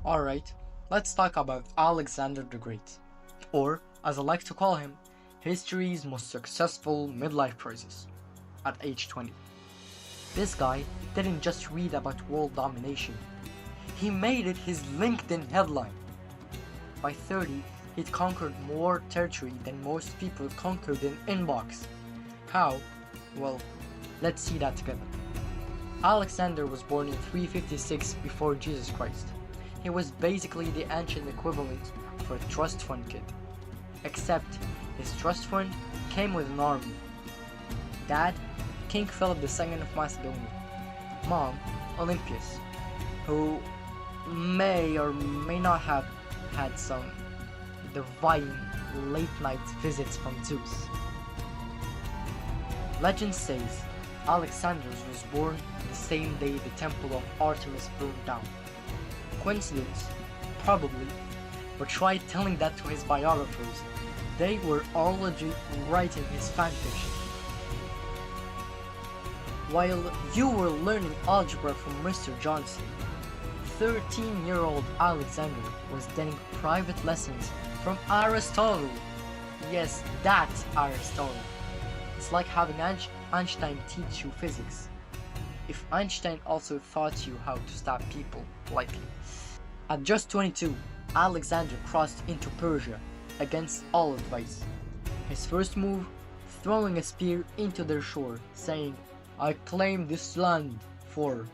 Alright, let's talk about Alexander the Great, or as I like to call him, history's most successful midlife crisis, at age 20. This guy didn't just read about world domination, he made it his LinkedIn headline. By 30, he'd conquered more territory than most people conquered in inbox. How? Well, let's see that together. Alexander was born in 356 before Jesus Christ. He was basically the ancient equivalent of a trust fund kid. Except his trust fund came with an army. Dad, King Philip II of Macedonia. Mom, Olympias, who may or may not have had some divine late night visits from Zeus. Legend says Alexander was born the same day the temple of Artemis burned down. Coincidence? Probably, but try telling that to his biographers. They were already writing his fanfiction. While you were learning algebra from Mr. Johnson, 13-year-old Alexander was getting private lessons from Aristotle. Yes, that Aristotle. It's like having Einstein teach you physics. If Einstein also taught you how to stab people politely. At just 22, Alexander crossed into Persia against all advice. His first move, throwing a spear into their shore, saying, "I claim this land for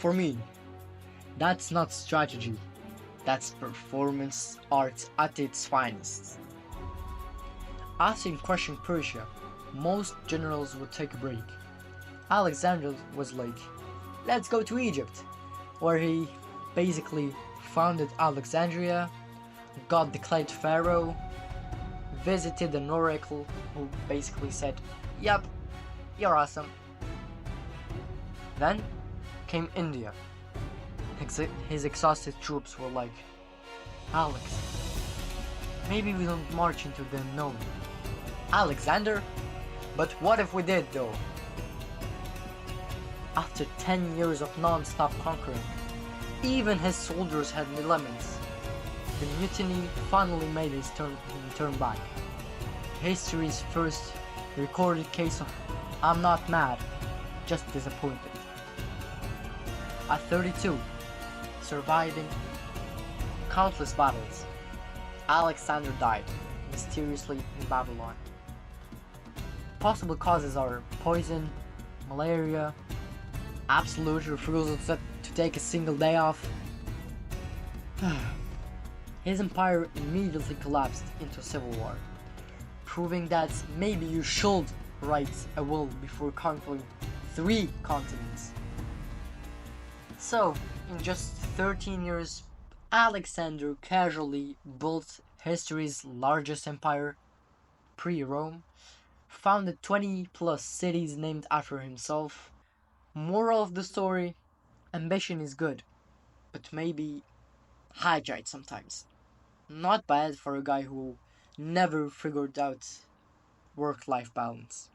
me." That's not strategy. That's performance art at its finest. After crushing Persia, most generals would take a break. Alexander was like, let's go to Egypt, where he basically founded Alexandria, got declared pharaoh, visited an oracle who basically said, "Yep, you're awesome." Then came India. His exhausted troops were like, "Alex, maybe we don't march into the unknown." Alexander? But what if we did though? After 10 years of non-stop conquering, even his soldiers had lemons. The mutiny finally made his turn back. History's first recorded case of "I'm not mad, just disappointed." At 32, surviving countless battles, Alexander died mysteriously in Babylon. Possible causes are poison, malaria, absolute refusal to take a single day off. His empire immediately collapsed into civil war, proving that maybe you should write a will before conquering 3 continents. So, in just 13 years, Alexander casually built history's largest empire, pre-Rome, founded 20 plus cities named after himself. Moral of the story, ambition is good, but maybe hydrate sometimes. Not bad for a guy who never figured out work-life balance.